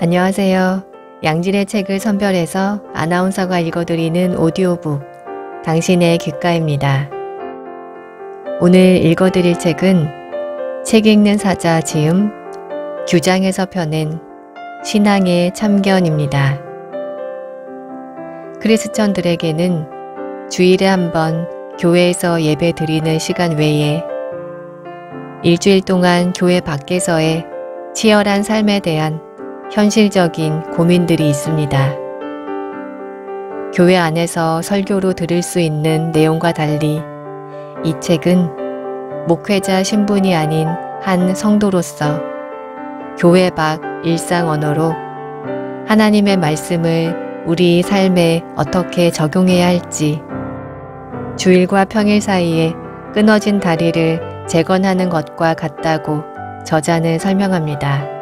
안녕하세요. 양질의 책을 선별해서 아나운서가 읽어드리는 오디오북 당신의 귓가입니다. 오늘 읽어드릴 책은 책 읽는 사자 지음 규장에서 펴낸 신앙의 참견입니다. 크리스천들에게는 주일에 한 번 교회에서 예배 드리는 시간 외에 일주일 동안 교회 밖에서의 치열한 삶에 대한 현실적인 고민들이 있습니다. 교회 안에서 설교로 들을 수 있는 내용과 달리 이 책은 목회자 신분이 아닌 한 성도로서 교회 밖 일상 언어로 하나님의 말씀을 우리 삶에 어떻게 적용해야 할지, 주일과 평일 사이에 끊어진 다리를 재건하는 것과 같다고 저자는 설명합니다.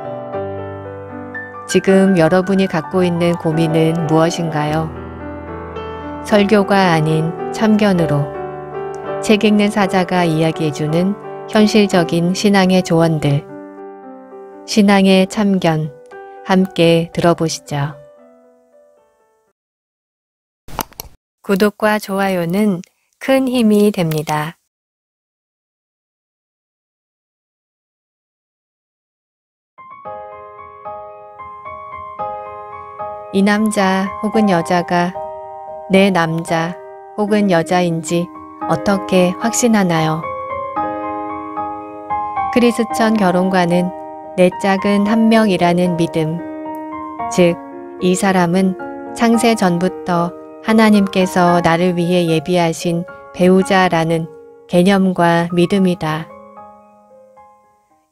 지금 여러분이 갖고 있는 고민은 무엇인가요? 설교가 아닌 참견으로 책 읽는 사자가 이야기해주는 현실적인 신앙의 조언들, 신앙의 참견, 함께 들어보시죠. 구독과 좋아요는 큰 힘이 됩니다. 이 남자 혹은 여자가 내 남자 혹은 여자인지 어떻게 확신하나요? 크리스천 결혼과는 내 짝은 한 명이라는 믿음, 즉 이 사람은 창세 전부터 하나님께서 나를 위해 예비하신 배우자라는 개념과 믿음이다.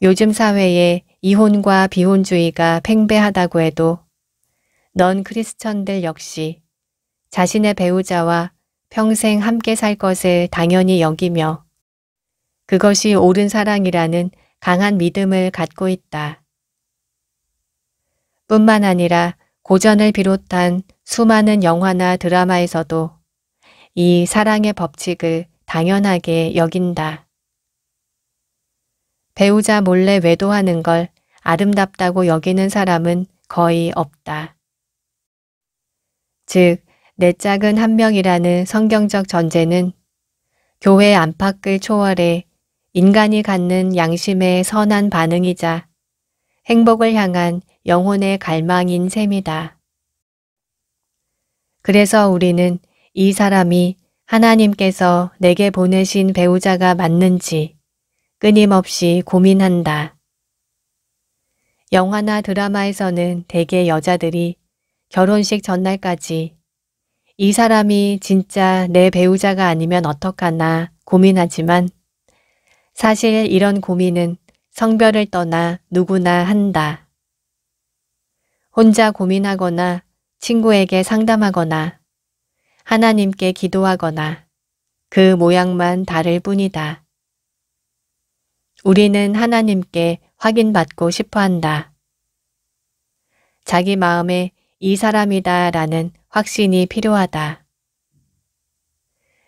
요즘 사회에 이혼과 비혼주의가 팽배하다고 해도 넌 크리스천들 역시 자신의 배우자와 평생 함께 살 것을 당연히 여기며 그것이 옳은 사랑이라는 강한 믿음을 갖고 있다. 뿐만 아니라 고전을 비롯한 수많은 영화나 드라마에서도 이 사랑의 법칙을 당연하게 여긴다. 배우자 몰래 외도하는 걸 아름답다고 여기는 사람은 거의 없다. 즉, 내 짝은 한 명이라는 성경적 전제는 교회 안팎을 초월해 인간이 갖는 양심의 선한 반응이자 행복을 향한 영혼의 갈망인 셈이다. 그래서 우리는 이 사람이 하나님께서 내게 보내신 배우자가 맞는지 끊임없이 고민한다. 영화나 드라마에서는 대개 여자들이 결혼식 전날까지 이 사람이 진짜 내 배우자가 아니면 어떡하나 고민하지만 사실 이런 고민은 성별을 떠나 누구나 한다. 혼자 고민하거나 친구에게 상담하거나 하나님께 기도하거나 그 모양만 다를 뿐이다. 우리는 하나님께 확인받고 싶어 한다. 자기 마음에 이 사람이다 라는 확신이 필요하다.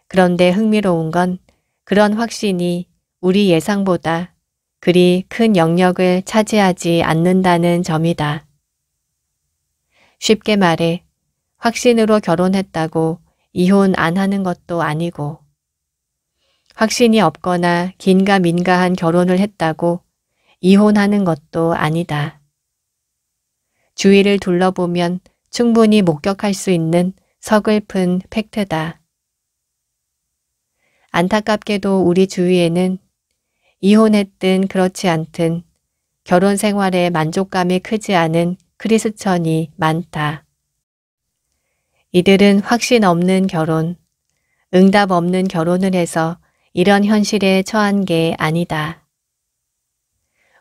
그런데 흥미로운 건 그런 확신이 우리 예상보다 그리 큰 영역을 차지하지 않는다는 점이다. 쉽게 말해 확신으로 결혼했다고 이혼 안 하는 것도 아니고 확신이 없거나 긴가민가한 결혼을 했다고 이혼하는 것도 아니다. 주위를 둘러보면 충분히 목격할 수 있는 서글픈 팩트다. 안타깝게도 우리 주위에는 이혼했든 그렇지 않든 결혼 생활에 만족감이 크지 않은 크리스천이 많다. 이들은 확신 없는 결혼, 응답 없는 결혼을 해서 이런 현실에 처한 게 아니다.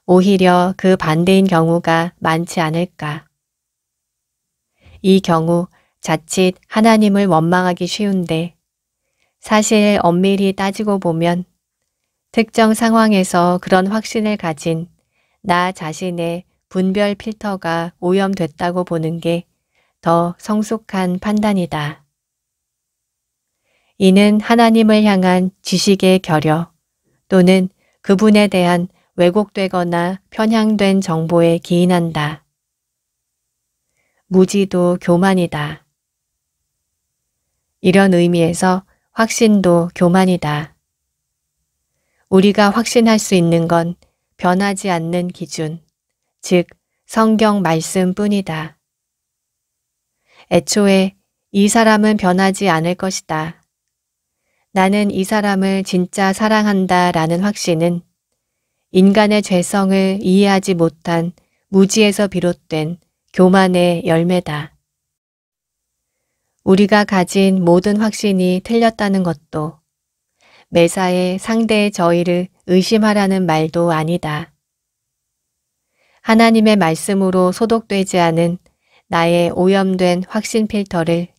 오히려 그 반대인 경우가 많지 않을까. 이 경우 자칫 하나님을 원망하기 쉬운데 사실 엄밀히 따지고 보면 특정 상황에서 그런 확신을 가진 나 자신의 분별 필터가 오염됐다고 보는 게 더 성숙한 판단이다. 이는 하나님을 향한 지식의 결여 또는 그분에 대한 왜곡되거나 편향된 정보에 기인한다. 무지도 교만이다. 이런 의미에서 확신도 교만이다. 우리가 확신할 수 있는 건 변하지 않는 기준, 즉 성경 말씀뿐이다. 애초에 이 사람은 변하지 않을 것이다. 나는 이 사람을 진짜 사랑한다 라는 확신은 인간의 죄성을 이해하지 못한 무지에서 비롯된 교만의 열매다. 우리가 가진 모든 확신이 틀렸다는 것도 매사에 상대의 저희를 의심하라는 말도 아니다. 하나님의 말씀으로 소독되지 않은 나의 오염된 확신 필터를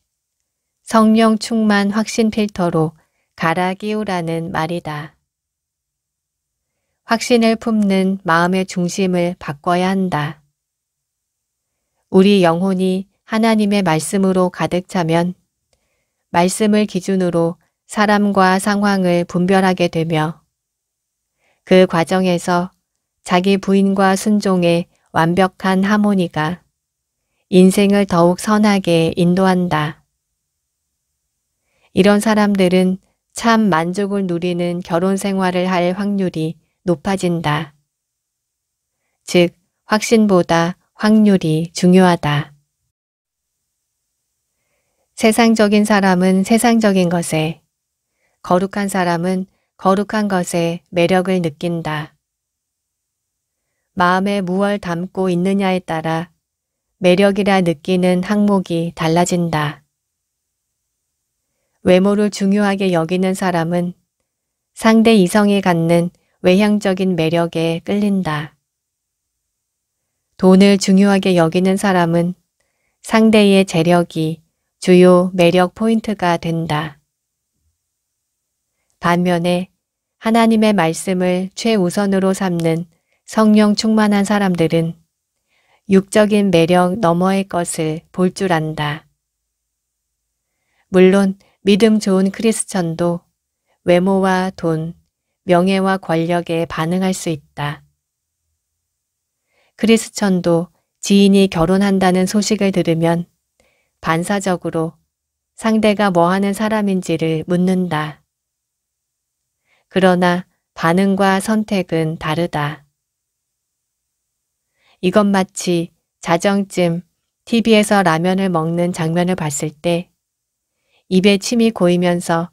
성령 충만 확신 필터로 갈아 끼우라는 말이다. 확신을 품는 마음의 중심을 바꿔야 한다. 우리 영혼이 하나님의 말씀으로 가득 차면 말씀을 기준으로 사람과 상황을 분별하게 되며 그 과정에서 자기 부인과 순종의 완벽한 하모니가 인생을 더욱 선하게 인도한다. 이런 사람들은 참 만족을 누리는 결혼 생활을 할 확률이 높아진다. 즉, 확신보다 확률이 중요하다. 세상적인 사람은 세상적인 것에, 거룩한 사람은 거룩한 것에 매력을 느낀다. 마음에 무엇을 담고 있느냐에 따라 매력이라 느끼는 항목이 달라진다. 외모를 중요하게 여기는 사람은 상대 이성이 갖는 외향적인 매력에 끌린다. 돈을 중요하게 여기는 사람은 상대의 재력이 주요 매력 포인트가 된다. 반면에 하나님의 말씀을 최우선으로 삼는 성령 충만한 사람들은 육적인 매력 너머의 것을 볼 줄 안다. 물론 믿음 좋은 크리스천도 외모와 돈, 명예와 권력에 반응할 수 있다. 크리스천도 지인이 결혼한다는 소식을 들으면 반사적으로 상대가 뭐 하는 사람인지를 묻는다. 그러나 반응과 선택은 다르다. 이건 마치 자정쯤 TV에서 라면을 먹는 장면을 봤을 때 입에 침이 고이면서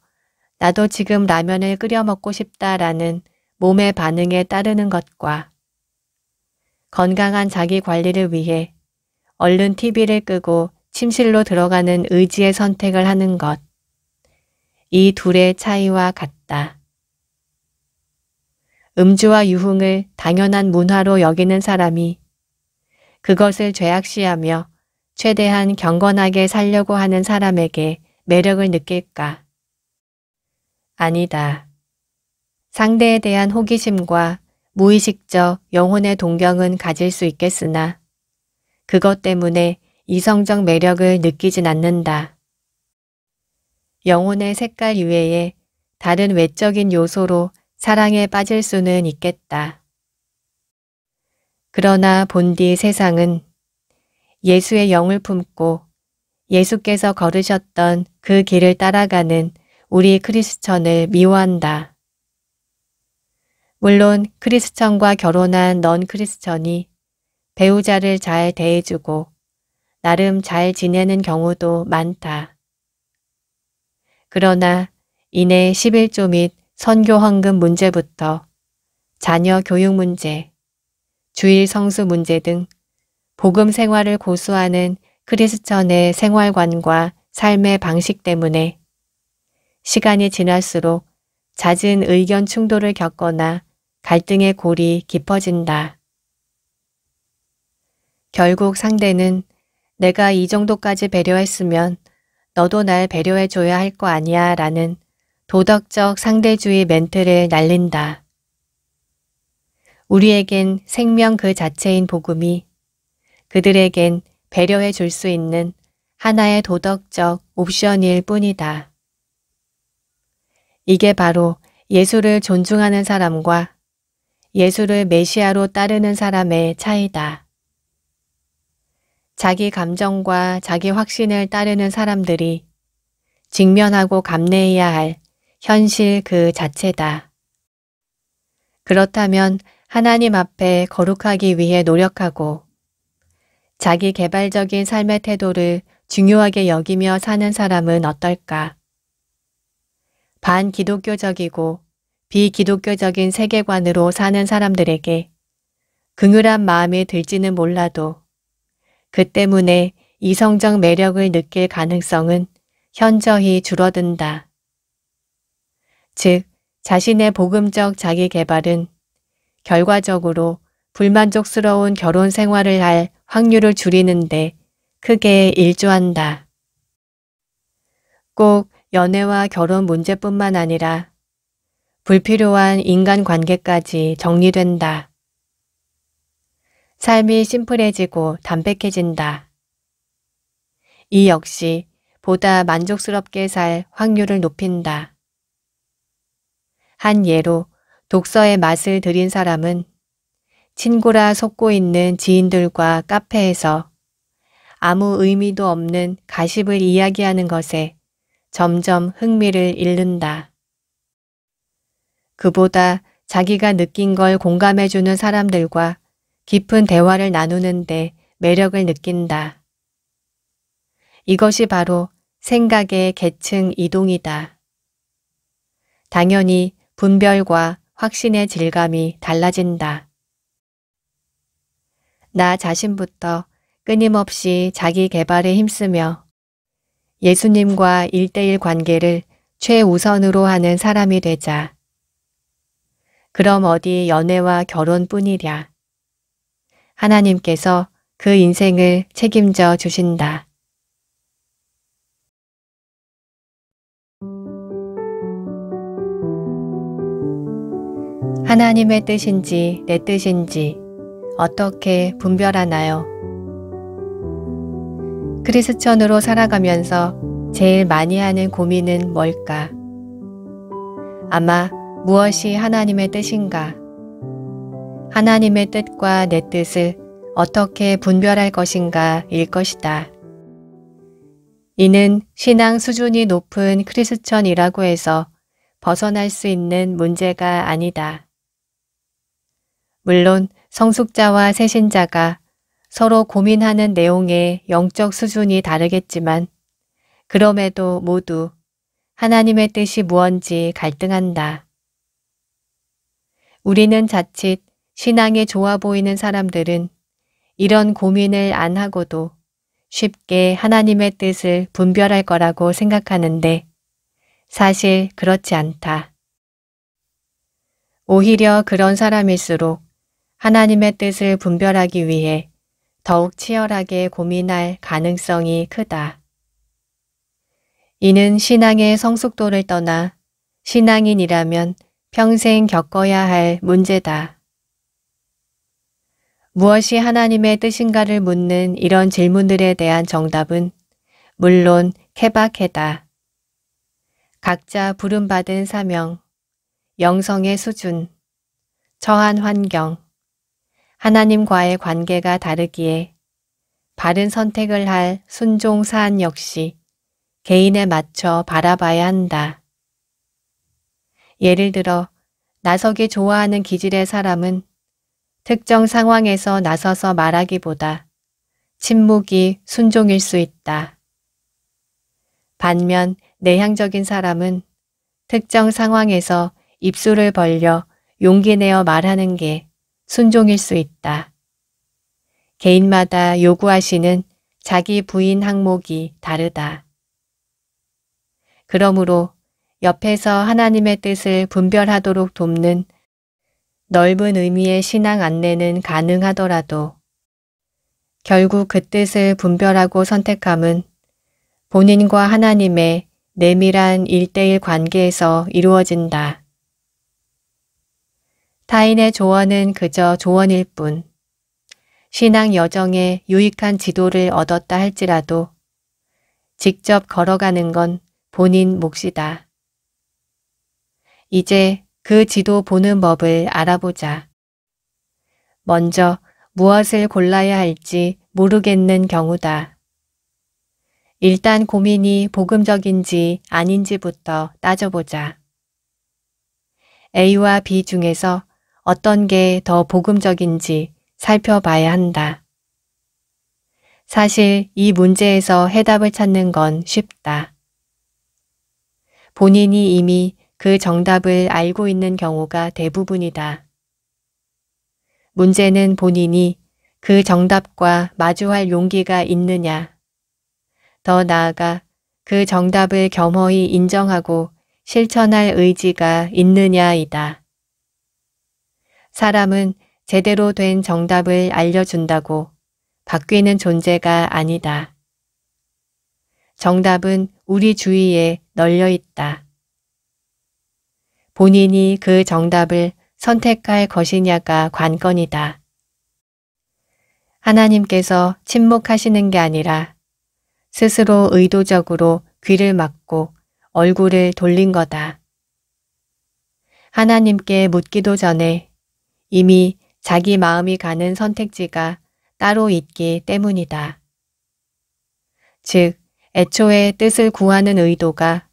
나도 지금 라면을 끓여 먹고 싶다라는 몸의 반응에 따르는 것과 건강한 자기 관리를 위해 얼른 TV를 끄고 침실로 들어가는 의지의 선택을 하는 것. 이 둘의 차이와 같다. 음주와 유흥을 당연한 문화로 여기는 사람이 그것을 죄악시하며 최대한 경건하게 살려고 하는 사람에게 매력을 느낄까? 아니다. 상대에 대한 호기심과 무의식적 영혼의 동경은 가질 수 있겠으나 그것 때문에 이성적 매력을 느끼진 않는다. 영혼의 색깔 이외에 다른 외적인 요소로 사랑에 빠질 수는 있겠다. 그러나 본디 세상은 예수의 영을 품고 예수께서 걸으셨던 그 길을 따라가는 우리 크리스천을 미워한다. 물론 크리스천과 결혼한 넌 크리스천이 배우자를 잘 대해주고 나름 잘 지내는 경우도 많다. 그러나 이내 11조 및 선교 헌금 문제부터 자녀 교육 문제, 주일 성수 문제 등 복음 생활을 고수하는 크리스천의 생활관과 삶의 방식 때문에 시간이 지날수록 잦은 의견 충돌을 겪거나 갈등의 골이 깊어진다. 결국 상대는 내가 이 정도까지 배려했으면 너도 날 배려해줘야 할 거 아니야 라는 도덕적 상대주의 멘트를 날린다. 우리에겐 생명 그 자체인 복음이 그들에겐 배려해 줄 수 있는 하나의 도덕적 옵션일 뿐이다. 이게 바로 예수를 존중하는 사람과 예수를 메시아로 따르는 사람의 차이다. 자기 감정과 자기 확신을 따르는 사람들이 직면하고 감내해야 할 현실 그 자체다. 그렇다면 하나님 앞에 거룩하기 위해 노력하고 자기 개발적인 삶의 태도를 중요하게 여기며 사는 사람은 어떨까? 반기독교적이고 비기독교적인 세계관으로 사는 사람들에게 긍휼한 마음이 들지는 몰라도 그 때문에 이성적 매력을 느낄 가능성은 현저히 줄어든다. 즉, 자신의 복음적 자기 개발은 결과적으로 불만족스러운 결혼 생활을 할 확률을 줄이는데 크게 일조한다. 꼭 연애와 결혼 문제뿐만 아니라 불필요한 인간관계까지 정리된다. 삶이 심플해지고 담백해진다. 이 역시 보다 만족스럽게 살 확률을 높인다. 한 예로 독서의 맛을 들인 사람은 친구라 속고 있는 지인들과 카페에서 아무 의미도 없는 가십을 이야기하는 것에 점점 흥미를 잃는다. 그보다 자기가 느낀 걸 공감해주는 사람들과 깊은 대화를 나누는데 매력을 느낀다. 이것이 바로 생각의 계층 이동이다. 당연히 분별과 확신의 질감이 달라진다. 나 자신부터 끊임없이 자기 개발에 힘쓰며 예수님과 1:1 관계를 최우선으로 하는 사람이 되자. 그럼 어디 연애와 결혼뿐이랴. 하나님께서 그 인생을 책임져 주신다. 하나님의 뜻인지 내 뜻인지 어떻게 분별하나요? 크리스천으로 살아가면서 제일 많이 하는 고민은 뭘까? 아마 무엇이 하나님의 뜻인가? 하나님의 뜻과 내 뜻을 어떻게 분별할 것인가 일 것이다. 이는 신앙 수준이 높은 크리스천이라고 해서 벗어날 수 있는 문제가 아니다. 물론 성숙자와 새신자가 서로 고민하는 내용의 영적 수준이 다르겠지만 그럼에도 모두 하나님의 뜻이 무언지 갈등한다. 우리는 자칫 신앙이 좋아 보이는 사람들은 이런 고민을 안 하고도 쉽게 하나님의 뜻을 분별할 거라고 생각하는데 사실 그렇지 않다. 오히려 그런 사람일수록 하나님의 뜻을 분별하기 위해 더욱 치열하게 고민할 가능성이 크다. 이는 신앙의 성숙도를 떠나 신앙인이라면 평생 겪어야 할 문제다. 무엇이 하나님의 뜻인가를 묻는 이런 질문들에 대한 정답은 물론 케바케다. 각자 부름받은 사명, 영성의 수준, 처한 환경, 하나님과의 관계가 다르기에 바른 선택을 할 순종 사안 역시 개인에 맞춰 바라봐야 한다. 예를 들어 나서기 좋아하는 기질의 사람은 특정 상황에서 나서서 말하기보다 침묵이 순종일 수 있다. 반면 내향적인 사람은 특정 상황에서 입술을 벌려 용기 내어 말하는 게 순종일 수 있다. 개인마다 요구하시는 자기 부인 항목이 다르다. 그러므로 옆에서 하나님의 뜻을 분별하도록 돕는 넓은 의미의 신앙 안내는 가능하더라도 결국 그 뜻을 분별하고 선택함은 본인과 하나님의 내밀한 1:1 관계에서 이루어진다. 타인의 조언은 그저 조언일 뿐 신앙 여정에 유익한 지도를 얻었다 할지라도 직접 걸어가는 건 본인 몫이다. 이제 그 지도 보는 법을 알아보자. 먼저 무엇을 골라야 할지 모르겠는 경우다. 일단 고민이 복음적인지 아닌지부터 따져보자. A와 B 중에서 어떤 게 더 복음적인지 살펴봐야 한다. 사실 이 문제에서 해답을 찾는 건 쉽다. 본인이 이미 그 정답을 알고 있는 경우가 대부분이다. 문제는 본인이 그 정답과 마주할 용기가 있느냐, 더 나아가 그 정답을 겸허히 인정하고 실천할 의지가 있느냐이다. 사람은 제대로 된 정답을 알려준다고 바뀌는 존재가 아니다. 정답은 우리 주위에 널려 있다. 본인이 그 정답을 선택할 것이냐가 관건이다. 하나님께서 침묵하시는 게 아니라 스스로 의도적으로 귀를 막고 얼굴을 돌린 거다. 하나님께 묻기도 전에 이미 자기 마음이 가는 선택지가 따로 있기 때문이다. 즉, 애초에 뜻을 구하는 의도가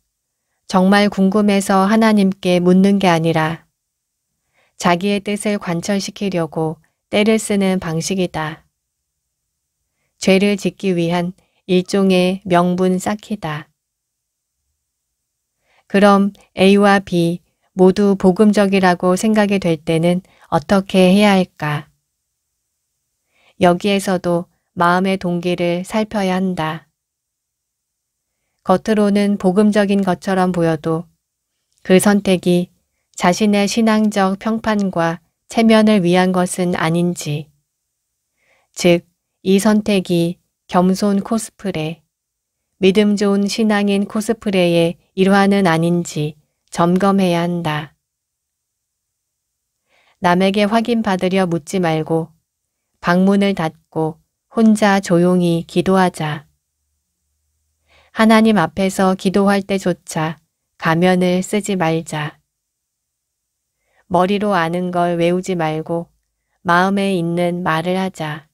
정말 궁금해서 하나님께 묻는 게 아니라 자기의 뜻을 관철시키려고 때를 쓰는 방식이다. 죄를 짓기 위한 일종의 명분 쌓기다. 그럼 A와 B 모두 복음적이라고 생각이 될 때는 어떻게 해야 할까? 여기에서도 마음의 동기를 살펴야 한다. 겉으로는 복음적인 것처럼 보여도 그 선택이 자신의 신앙적 평판과 체면을 위한 것은 아닌지, 즉, 이 선택이 겸손 코스프레, 믿음 좋은 신앙인 코스프레의 일환은 아닌지 점검해야 한다. 남에게 확인받으려 묻지 말고 방문을 닫고 혼자 조용히 기도하자. 하나님 앞에서 기도할 때조차 가면을 쓰지 말자. 머리로 아는 걸 외우지 말고 마음에 있는 말을 하자.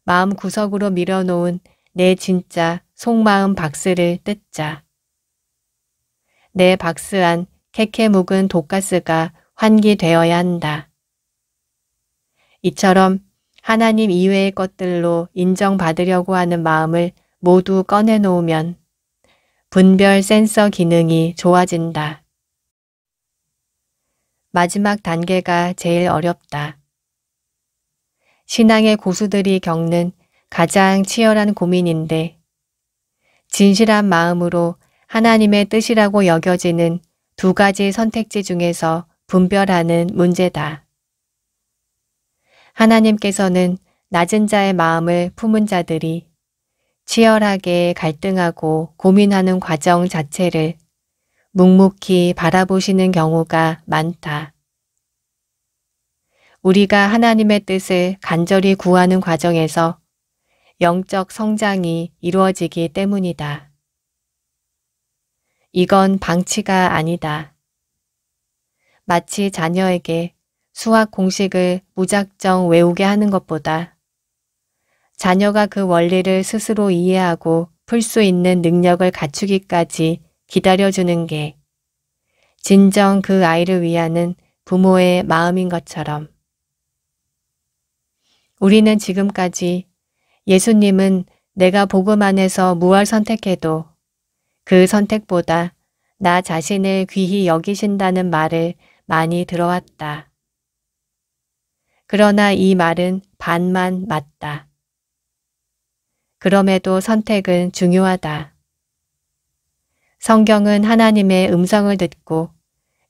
마음 구석으로 밀어놓은 내 진짜 속마음 박스를 뜯자. 내 박스 안 캐캐 묵은 독가스가 환기되어야 한다. 이처럼 하나님 이외의 것들로 인정받으려고 하는 마음을 모두 꺼내놓으면 분별 센서 기능이 좋아진다. 마지막 단계가 제일 어렵다. 신앙의 고수들이 겪는 가장 치열한 고민인데 진실한 마음으로 하나님의 뜻이라고 여겨지는 두 가지 선택지 중에서 분별하는 문제다. 하나님께서는 낮은 자의 마음을 품은 자들이 치열하게 갈등하고 고민하는 과정 자체를 묵묵히 바라보시는 경우가 많다. 우리가 하나님의 뜻을 간절히 구하는 과정에서 영적 성장이 이루어지기 때문이다. 이건 방치가 아니다. 마치 자녀에게 수학 공식을 무작정 외우게 하는 것보다 자녀가 그 원리를 스스로 이해하고 풀 수 있는 능력을 갖추기까지 기다려주는 게 진정 그 아이를 위하는 부모의 마음인 것처럼 우리는 지금까지 예수님은 내가 복음 안에서 무엇을 선택해도 그 선택보다 나 자신을 귀히 여기신다는 말을 많이 들어왔다. 그러나 이 말은 반만 맞다. 그럼에도 선택은 중요하다. 성경은 하나님의 음성을 듣고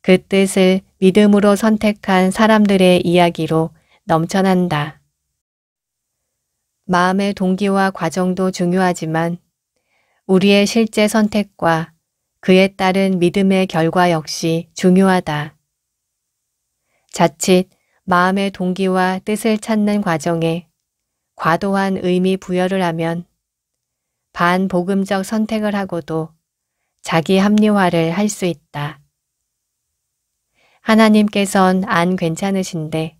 그 뜻을 믿음으로 선택한 사람들의 이야기로 넘쳐난다. 마음의 동기와 과정도 중요하지만 우리의 실제 선택과 그에 따른 믿음의 결과 역시 중요하다. 자칫 마음의 동기와 뜻을 찾는 과정에 과도한 의미 부여를 하면 반복음적 선택을 하고도 자기 합리화를 할 수 있다. 하나님께선 안 괜찮으신데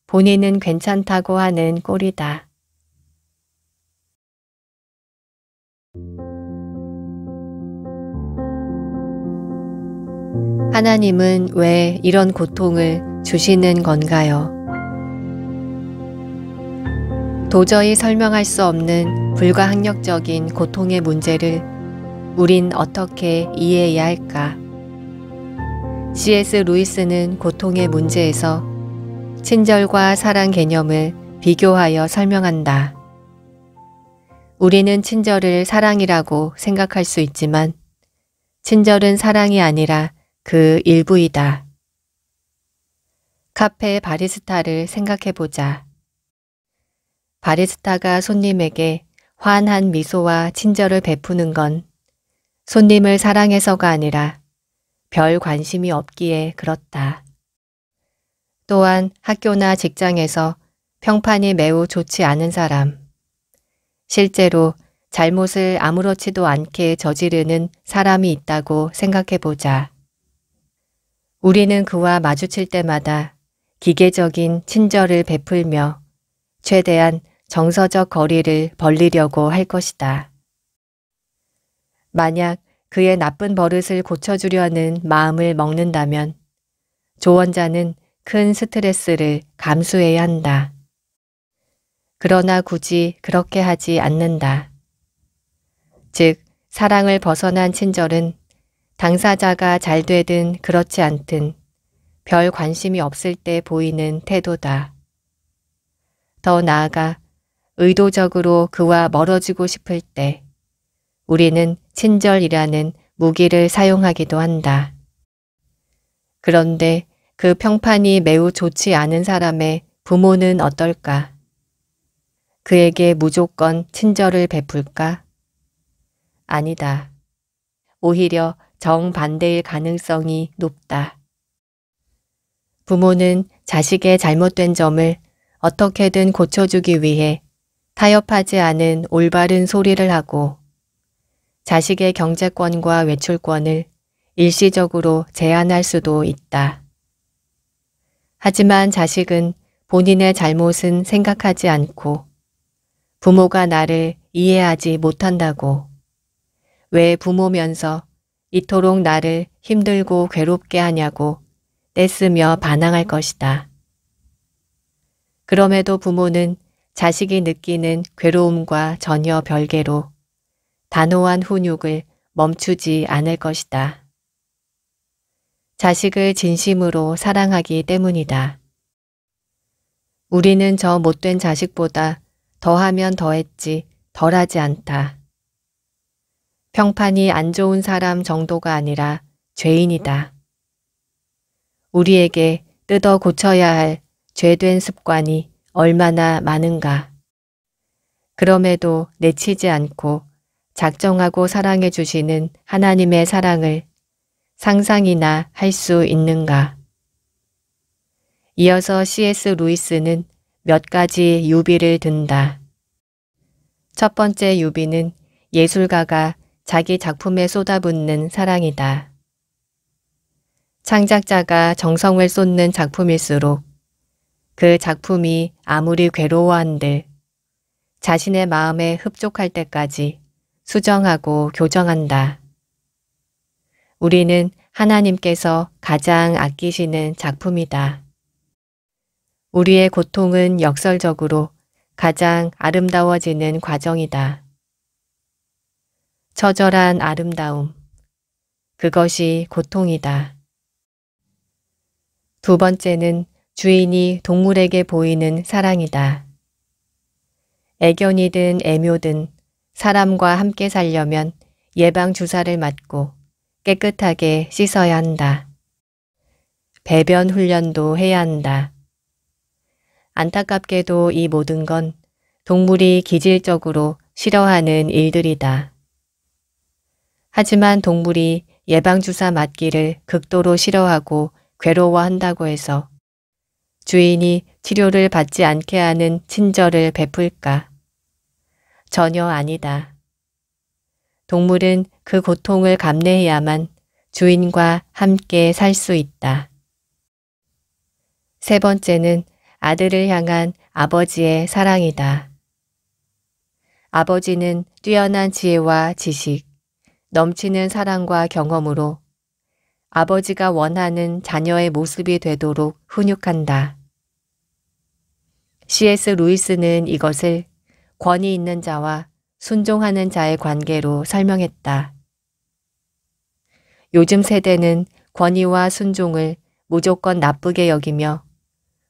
본인은 괜찮다고 하는 꼴이다. 하나님은 왜 이런 고통을 주시는 건가요? 도저히 설명할 수 없는 불가항력적인 고통의 문제를 우린 어떻게 이해해야 할까? C.S. 루이스는 고통의 문제에서 친절과 사랑 개념을 비교하여 설명한다. 우리는 친절을 사랑이라고 생각할 수 있지만 친절은 사랑이 아니라 그 일부이다. 카페 바리스타를 생각해보자. 바리스타가 손님에게 환한 미소와 친절을 베푸는 건 손님을 사랑해서가 아니라 별 관심이 없기에 그렇다. 또한 학교나 직장에서 평판이 매우 좋지 않은 사람, 실제로 잘못을 아무렇지도 않게 저지르는 사람이 있다고 생각해보자. 우리는 그와 마주칠 때마다 기계적인 친절을 베풀며 최대한 정서적 거리를 벌리려고 할 것이다. 만약 그의 나쁜 버릇을 고쳐주려는 마음을 먹는다면 조언자는 큰 스트레스를 감수해야 한다. 그러나 굳이 그렇게 하지 않는다. 즉, 사랑을 벗어난 친절은 당사자가 잘 되든 그렇지 않든 별 관심이 없을 때 보이는 태도다. 더 나아가 의도적으로 그와 멀어지고 싶을 때 우리는 친절이라는 무기를 사용하기도 한다. 그런데 그 평판이 매우 좋지 않은 사람의 부모는 어떨까? 그에게 무조건 친절을 베풀까? 아니다. 오히려 정반대일 가능성이 높다. 부모는 자식의 잘못된 점을 어떻게든 고쳐주기 위해 타협하지 않은 올바른 소리를 하고 자식의 경제권과 외출권을 일시적으로 제한할 수도 있다. 하지만 자식은 본인의 잘못은 생각하지 않고 부모가 나를 이해하지 못한다고, 왜 부모면서 이토록 나를 힘들고 괴롭게 하냐고 떼쓰며 반항할 것이다. 그럼에도 부모는 자식이 느끼는 괴로움과 전혀 별개로 단호한 훈육을 멈추지 않을 것이다. 자식을 진심으로 사랑하기 때문이다. 우리는 저 못된 자식보다 더하면 더했지 덜하지 않다. 평판이 안 좋은 사람 정도가 아니라 죄인이다. 우리에게 뜯어 고쳐야 할 죄된 습관이 얼마나 많은가. 그럼에도 내치지 않고 작정하고 사랑해 주시는 하나님의 사랑을 상상이나 할 수 있는가. 이어서 C.S. 루이스는 몇 가지 유비를 든다. 첫 번째 유비는 예술가가 자기 작품에 쏟아붓는 사랑이다. 창작자가 정성을 쏟는 작품일수록 그 작품이 아무리 괴로워한들 자신의 마음에 흡족할 때까지 수정하고 교정한다. 우리는 하나님께서 가장 아끼시는 작품이다. 우리의 고통은 역설적으로 가장 아름다워지는 과정이다. 처절한 아름다움. 그것이 고통이다. 두 번째는 주인이 동물에게 보이는 사랑이다. 애견이든 애묘든 사람과 함께 살려면 예방주사를 맞고 깨끗하게 씻어야 한다. 배변 훈련도 해야 한다. 안타깝게도 이 모든 건 동물이 기질적으로 싫어하는 일들이다. 하지만 동물이 예방주사 맞기를 극도로 싫어하고 괴로워한다고 해서 주인이 치료를 받지 않게 하는 친절을 베풀까? 전혀 아니다. 동물은 그 고통을 감내해야만 주인과 함께 살 수 있다. 세 번째는 아들을 향한 아버지의 사랑이다. 아버지는 뛰어난 지혜와 지식, 넘치는 사랑과 경험으로 아버지가 원하는 자녀의 모습이 되도록 훈육한다. C.S. 루이스는 이것을 권위 있는 자와 순종하는 자의 관계로 설명했다. 요즘 세대는 권위와 순종을 무조건 나쁘게 여기며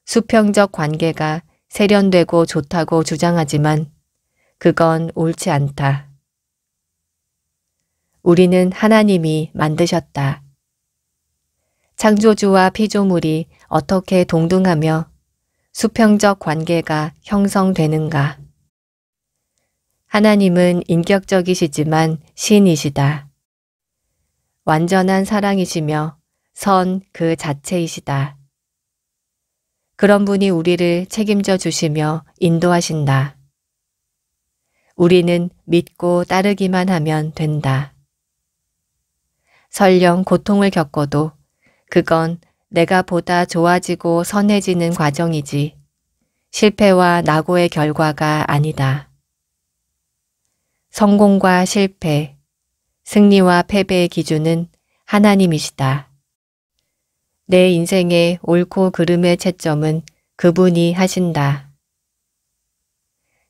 수평적 관계가 세련되고 좋다고 주장하지만 그건 옳지 않다. 우리는 하나님이 만드셨다. 창조주와 피조물이 어떻게 동등하며 수평적 관계가 형성되는가? 하나님은 인격적이시지만 신이시다. 완전한 사랑이시며 선 그 자체이시다. 그런 분이 우리를 책임져 주시며 인도하신다. 우리는 믿고 따르기만 하면 된다. 설령 고통을 겪어도 그건 내가 보다 좋아지고 선해지는 과정이지 실패와 낙오의 결과가 아니다. 성공과 실패, 승리와 패배의 기준은 하나님이시다. 내 인생의 옳고 그름의 채점은 그분이 하신다.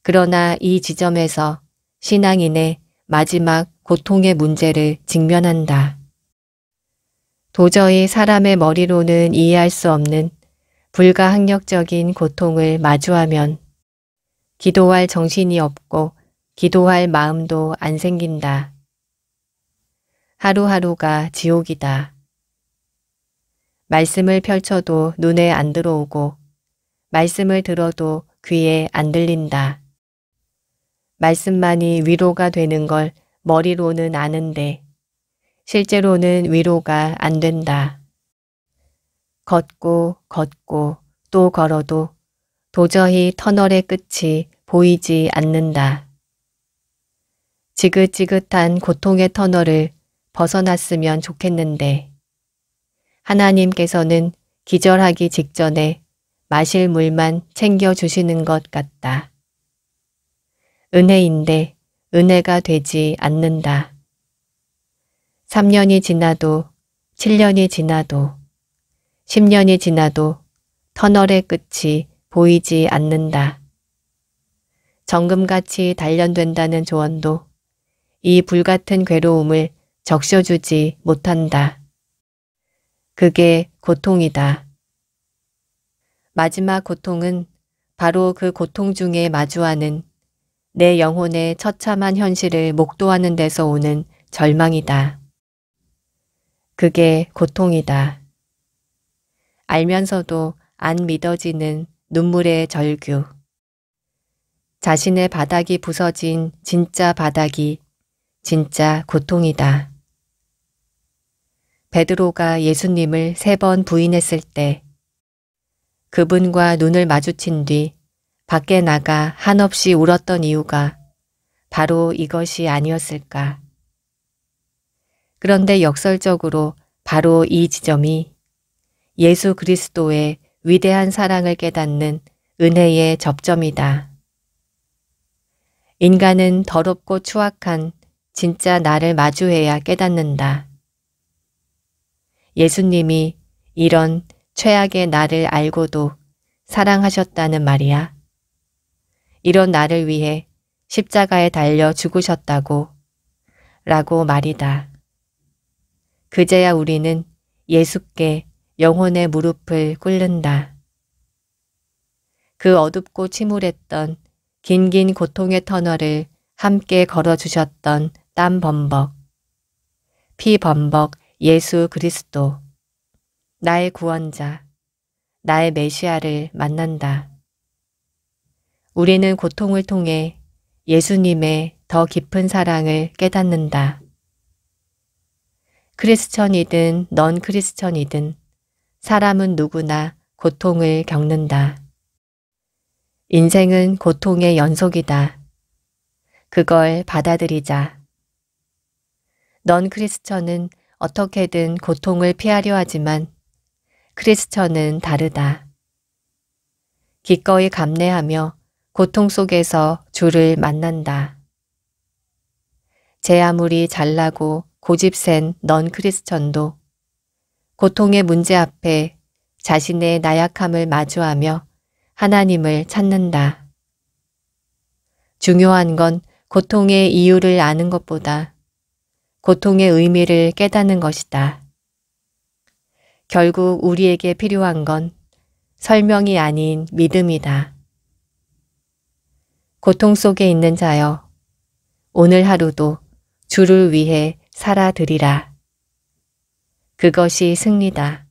그러나 이 지점에서 신앙인의 마지막 고통의 문제를 직면한다. 도저히 사람의 머리로는 이해할 수 없는 불가항력적인 고통을 마주하면 기도할 정신이 없고 기도할 마음도 안 생긴다. 하루하루가 지옥이다. 말씀을 펼쳐도 눈에 안 들어오고 말씀을 들어도 귀에 안 들린다. 말씀만이 위로가 되는 걸 머리로는 아는데 실제로는 위로가 안 된다. 걷고 걷고 또 걸어도 도저히 터널의 끝이 보이지 않는다. 지긋지긋한 고통의 터널을 벗어났으면 좋겠는데 하나님께서는 기절하기 직전에 마실 물만 챙겨주시는 것 같다. 은혜인데 은혜가 되지 않는다. 3년이 지나도 7년이 지나도 10년이 지나도 터널의 끝이 보이지 않는다. 정금같이 단련된다는 조언도 이 불같은 괴로움을 적셔주지 못한다. 그게 고통이다. 마지막 고통은 바로 그 고통 중에 마주하는 내 영혼의 처참한 현실을 목도하는 데서 오는 절망이다. 그게 고통이다. 알면서도 안 믿어지는 눈물의 절규. 자신의 바닥이 부서진 진짜 바닥이 진짜 고통이다. 베드로가 예수님을 3번 부인했을 때 그분과 눈을 마주친 뒤 밖에 나가 한없이 울었던 이유가 바로 이것이 아니었을까. 그런데 역설적으로 바로 이 지점이 예수 그리스도의 위대한 사랑을 깨닫는 은혜의 접점이다. 인간은 더럽고 추악한 진짜 나를 마주해야 깨닫는다. 예수님이 이런 최악의 나를 알고도 사랑하셨다는 말이야. 이런 나를 위해 십자가에 달려 죽으셨다고 라고 말이다. 그제야 우리는 예수께 영혼의 무릎을 꿇는다. 그 어둡고 침울했던 긴긴 고통의 터널을 함께 걸어주셨던 땀 범벅, 피 범벅 예수 그리스도, 나의 구원자, 나의 메시아를 만난다. 우리는 고통을 통해 예수님의 더 깊은 사랑을 깨닫는다. 크리스천이든 넌 크리스천이든 사람은 누구나 고통을 겪는다. 인생은 고통의 연속이다. 그걸 받아들이자. 넌 크리스천은 어떻게든 고통을 피하려 하지만 크리스천은 다르다. 기꺼이 감내하며 고통 속에서 주를 만난다. 제 아무리 잘나고 고집센 넌 크리스천도 고통의 문제 앞에 자신의 나약함을 마주하며 하나님을 찾는다. 중요한 건 고통의 이유를 아는 것보다 고통의 의미를 깨닫는 것이다. 결국 우리에게 필요한 건 설명이 아닌 믿음이다. 고통 속에 있는 자여, 오늘 하루도 주를 위해 살아드리라. 그것이 승리다.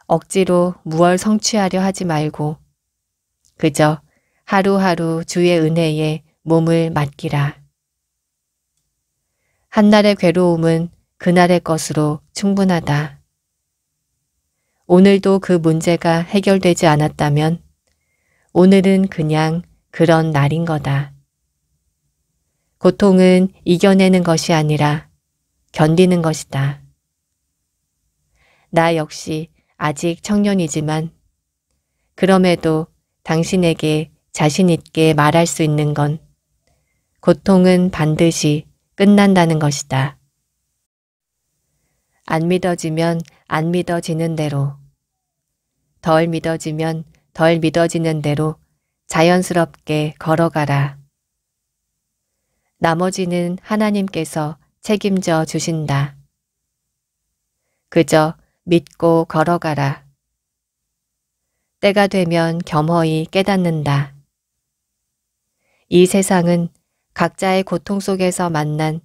억지로 무얼 성취하려 하지 말고 그저 하루하루 주의 은혜에 몸을 맡기라. 한날의 괴로움은 그날의 것으로 충분하다. 오늘도 그 문제가 해결되지 않았다면 오늘은 그냥 그런 날인 거다. 고통은 이겨내는 것이 아니라 견디는 것이다. 나 역시 아직 청년이지만 그럼에도 당신에게 자신 있게 말할 수 있는 건 고통은 반드시 끝난다는 것이다. 안 믿어지면 안 믿어지는 대로, 덜 믿어지면 덜 믿어지는 대로 자연스럽게 걸어가라. 나머지는 하나님께서 책임져 주신다. 그저 믿고 걸어가라. 때가 되면 겸허히 깨닫는다. 이 세상은 각자의 고통 속에서 만난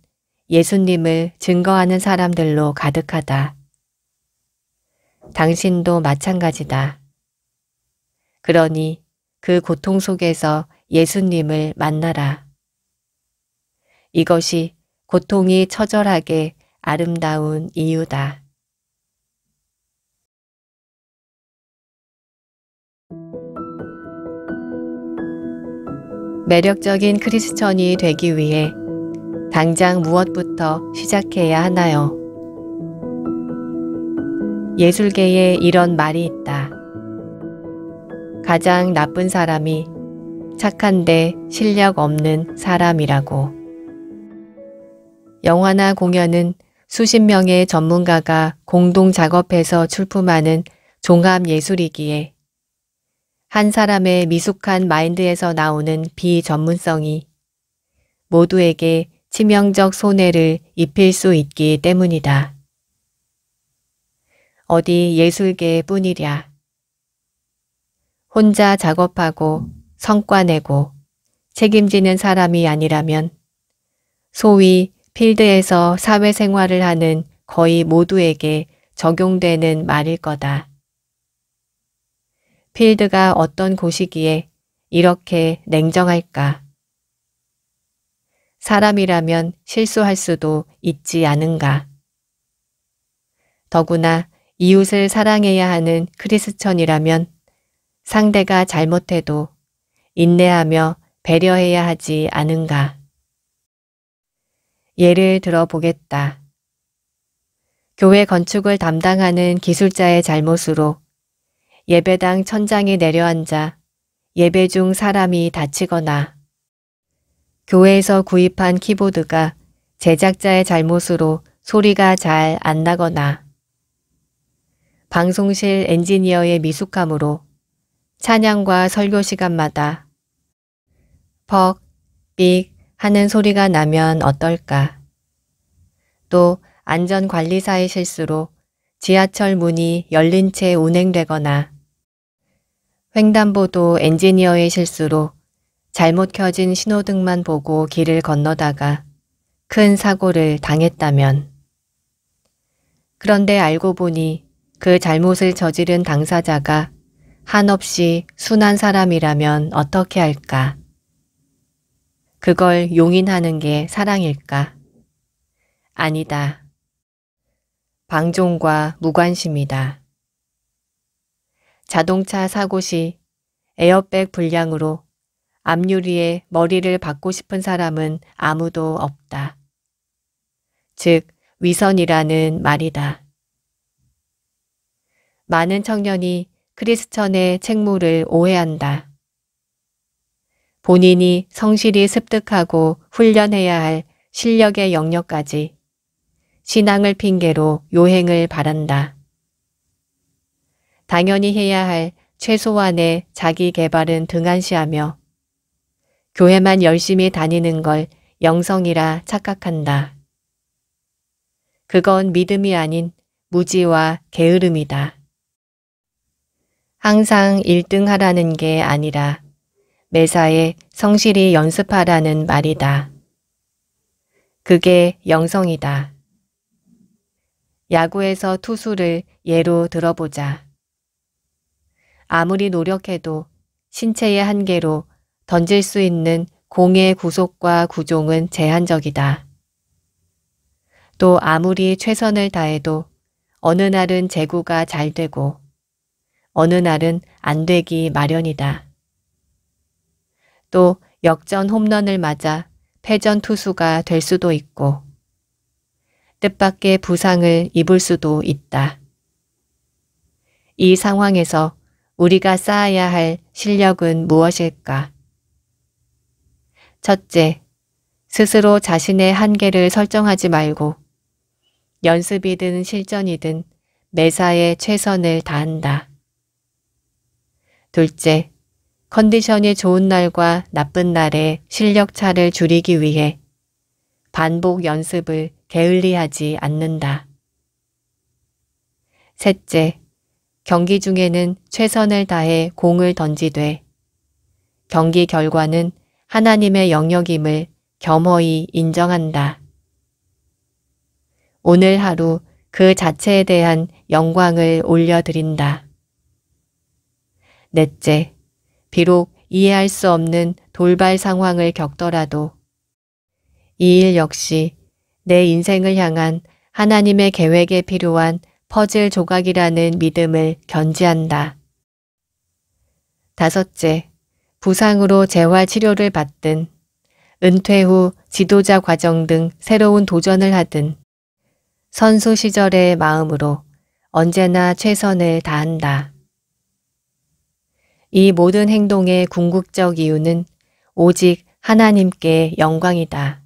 예수님을 증거하는 사람들로 가득하다. 당신도 마찬가지다. 그러니 그 고통 속에서 예수님을 만나라. 이것이 고통이 처절하게 아름다운 이유다. 매력적인 크리스천이 되기 위해 당장 무엇부터 시작해야 하나요? 예술계에 이런 말이 있다. 가장 나쁜 사람이 착한데 실력 없는 사람이라고. 영화나 공연은 수십 명의 전문가가 공동 작업해서 출품하는 종합 예술이기에 한 사람의 미숙한 마인드에서 나오는 비전문성이 모두에게 치명적 손해를 입힐 수 있기 때문이다. 어디 예술계뿐이랴. 혼자 작업하고 성과 내고 책임지는 사람이 아니라면 소위 필드에서 사회생활을 하는 거의 모두에게 적용되는 말일 거다. 필드가 어떤 곳이기에 이렇게 냉정할까? 사람이라면 실수할 수도 있지 않은가? 더구나 이웃을 사랑해야 하는 크리스천이라면 상대가 잘못해도 인내하며 배려해야 하지 않은가? 예를 들어 보겠다. 교회 건축을 담당하는 기술자의 잘못으로 예배당 천장에 내려앉아 예배 중 사람이 다치거나 교회에서 구입한 키보드가 제작자의 잘못으로 소리가 잘 안 나거나 방송실 엔지니어의 미숙함으로 찬양과 설교 시간마다 퍽, 삑 하는 소리가 나면 어떨까? 또 안전관리사의 실수로 지하철 문이 열린 채 운행되거나 횡단보도 엔지니어의 실수로 잘못 켜진 신호등만 보고 길을 건너다가 큰 사고를 당했다면. 그런데 알고 보니 그 잘못을 저지른 당사자가 한없이 순한 사람이라면 어떻게 할까? 그걸 용인하는 게 사랑일까? 아니다. 방종과 무관심이다. 자동차 사고 시 에어백 불량으로 앞유리에 머리를 박고 싶은 사람은 아무도 없다. 즉, 위선이라는 말이다. 많은 청년이 크리스천의 책무를 오해한다. 본인이 성실히 습득하고 훈련해야 할 실력의 영역까지 신앙을 핑계로 요행을 바란다. 당연히 해야 할 최소한의 자기 개발은 등한시하며 교회만 열심히 다니는 걸 영성이라 착각한다. 그건 믿음이 아닌 무지와 게으름이다. 항상 1등 하라는 게 아니라 매사에 성실히 연습하라는 말이다. 그게 영성이다. 야구에서 투수를 예로 들어보자. 아무리 노력해도 신체의 한계로 던질 수 있는 공의 구속과 구종은 제한적이다. 또 아무리 최선을 다해도 어느 날은 제구가 잘 되고 어느 날은 안 되기 마련이다. 또 역전 홈런을 맞아 패전 투수가 될 수도 있고 뜻밖의 부상을 입을 수도 있다. 이 상황에서 우리가 쌓아야 할 실력은 무엇일까? 첫째, 스스로 자신의 한계를 설정하지 말고 연습이든 실전이든 매사에 최선을 다한다. 둘째, 컨디션이 좋은 날과 나쁜 날의 실력 차를 줄이기 위해 반복 연습을 게을리하지 않는다. 셋째, 경기 중에는 최선을 다해 공을 던지되 경기 결과는 하나님의 영역임을 겸허히 인정한다. 오늘 하루 그 자체에 대한 영광을 올려드린다. 넷째, 비록 이해할 수 없는 돌발 상황을 겪더라도 이 일 역시 내 인생을 향한 하나님의 계획에 필요한 퍼즐 조각이라는 믿음을 견지한다. 다섯째, 부상으로 재활 치료를 받든 은퇴 후 지도자 과정 등 새로운 도전을 하든 선수 시절의 마음으로 언제나 최선을 다한다. 이 모든 행동의 궁극적 이유는 오직 하나님께 영광이다.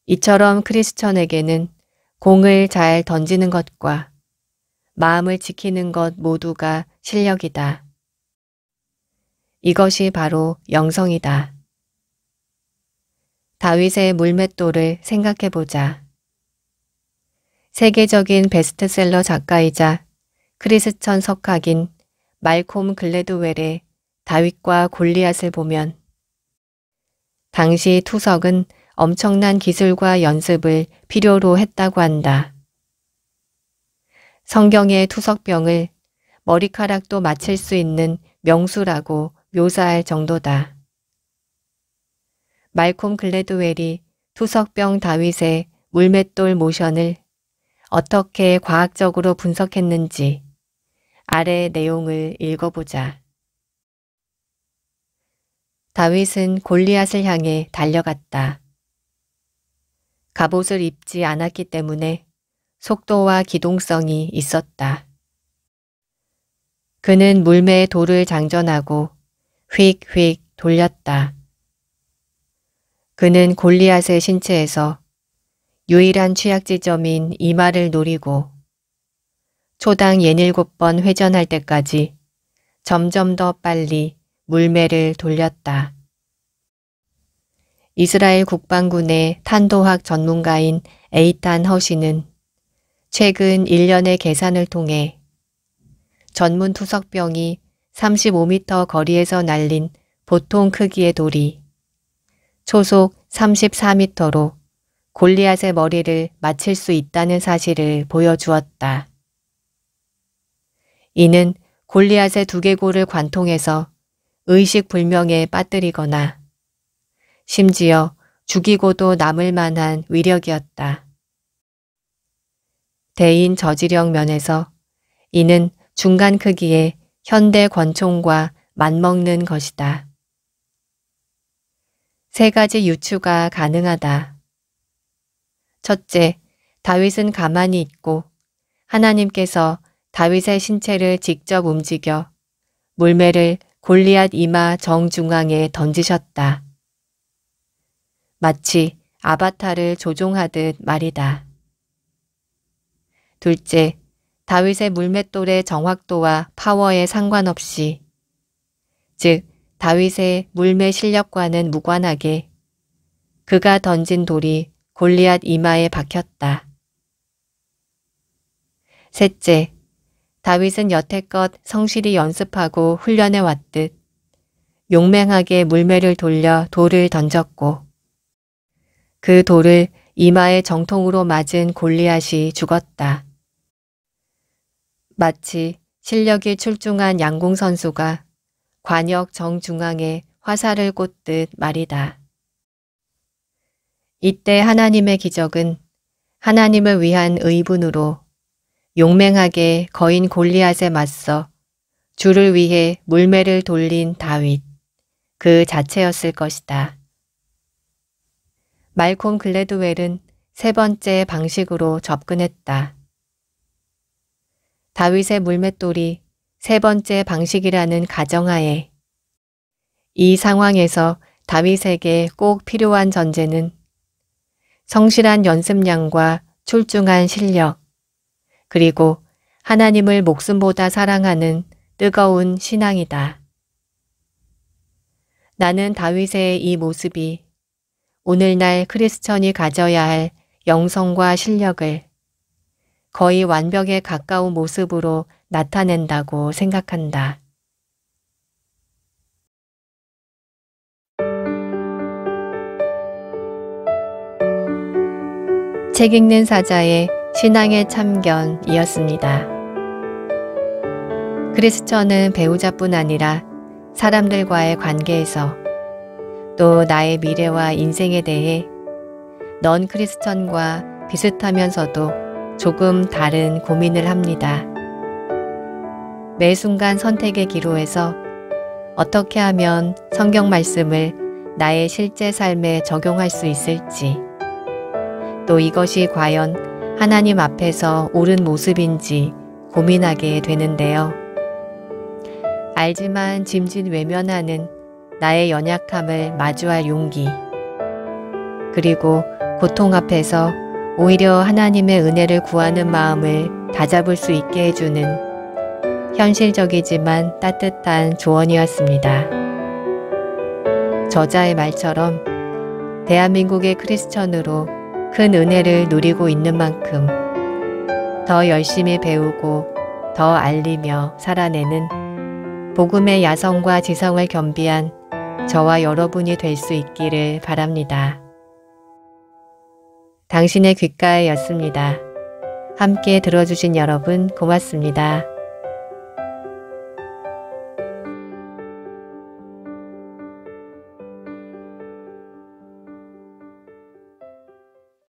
이처럼 크리스천에게는 공을 잘 던지는 것과 마음을 지키는 것 모두가 실력이다. 이것이 바로 영성이다. 다윗의 물맷돌을 생각해보자. 세계적인 베스트셀러 작가이자 크리스천 석학인 말콤 글래드웰의 다윗과 골리앗을 보면 당시 투석은 엄청난 기술과 연습을 필요로 했다고 한다. 성경의 투석병을 머리카락도 맞힐 수 있는 명수라고 묘사할 정도다. 말콤 글래드웰이 투석병 다윗의 물맷돌 모션을 어떻게 과학적으로 분석했는지 아래 내용을 읽어보자. 다윗은 골리앗을 향해 달려갔다. 갑옷을 입지 않았기 때문에 속도와 기동성이 있었다. 그는 물매에 돌을 장전하고 휙휙 돌렸다. 그는 골리앗의 신체에서 유일한 취약 지점인 이마를 노리고 초당 67번 회전할 때까지 점점 더 빨리 물매를 돌렸다. 이스라엘 국방군의 탄도학 전문가인 에이탄 허시는 최근 1년의 계산을 통해 전문 투석병이 35m 거리에서 날린 보통 크기의 돌이 초속 34m로 골리앗의 머리를 맞힐 수 있다는 사실을 보여주었다. 이는 골리앗의 두개골을 관통해서 의식불명에 빠뜨리거나 심지어 죽이고도 남을 만한 위력이었다. 대인 저지력 면에서 이는 중간 크기의 현대 권총과 맞먹는 것이다. 세 가지 유추가 가능하다. 첫째, 다윗은 가만히 있고 하나님께서 다윗의 신체를 직접 움직여 물매를 골리앗 이마 정중앙에 던지셨다. 마치 아바타를 조종하듯 말이다. 둘째, 다윗의 물맷돌의 정확도와 파워에 상관없이, 즉 다윗의 물매 실력과는 무관하게 그가 던진 돌이 골리앗 이마에 박혔다. 셋째, 다윗은 여태껏 성실히 연습하고 훈련해 왔듯 용맹하게 물매를 돌려 돌을 던졌고 그 돌을 이마에 정통으로 맞은 골리앗이 죽었다. 마치 실력이 출중한 양궁 선수가 관역 정중앙에 화살을 꽂듯 말이다. 이때 하나님의 기적은 하나님을 위한 의분으로 용맹하게 거인 골리앗에 맞서 주를 위해 물매를 돌린 다윗, 그 자체였을 것이다. 말콤 글래드웰은 세 번째 방식으로 접근했다. 다윗의 물맷돌이 세 번째 방식이라는 가정하에 이 상황에서 다윗에게 꼭 필요한 전제는 성실한 연습량과 출중한 실력, 그리고 하나님을 목숨보다 사랑하는 뜨거운 신앙이다. 나는 다윗의 이 모습이 오늘날 크리스천이 가져야 할 영성과 실력을 거의 완벽에 가까운 모습으로 나타낸다고 생각한다. 책 읽는 사자의 신앙의 참견이었습니다. 크리스천은 배우자뿐 아니라 사람들과의 관계에서 또 나의 미래와 인생에 대해 넌 크리스천과 비슷하면서도 조금 다른 고민을 합니다. 매 순간 선택의 기로에서 어떻게 하면 성경 말씀을 나의 실제 삶에 적용할 수 있을지, 또 이것이 과연 하나님 앞에서 옳은 모습인지 고민하게 되는데요. 알지만 짐짓 외면하는 나의 연약함을 마주할 용기, 그리고 고통 앞에서 오히려 하나님의 은혜를 구하는 마음을 다잡을 수 있게 해주는 현실적이지만 따뜻한 조언이었습니다. 저자의 말처럼 대한민국의 크리스천으로 큰 은혜를 누리고 있는 만큼 더 열심히 배우고 더 알리며 살아내는 복음의 야성과 지성을 겸비한 저와 여러분이 될 수 있기를 바랍니다. 당신의 귓가에였습니다. 함께 들어주신 여러분 고맙습니다.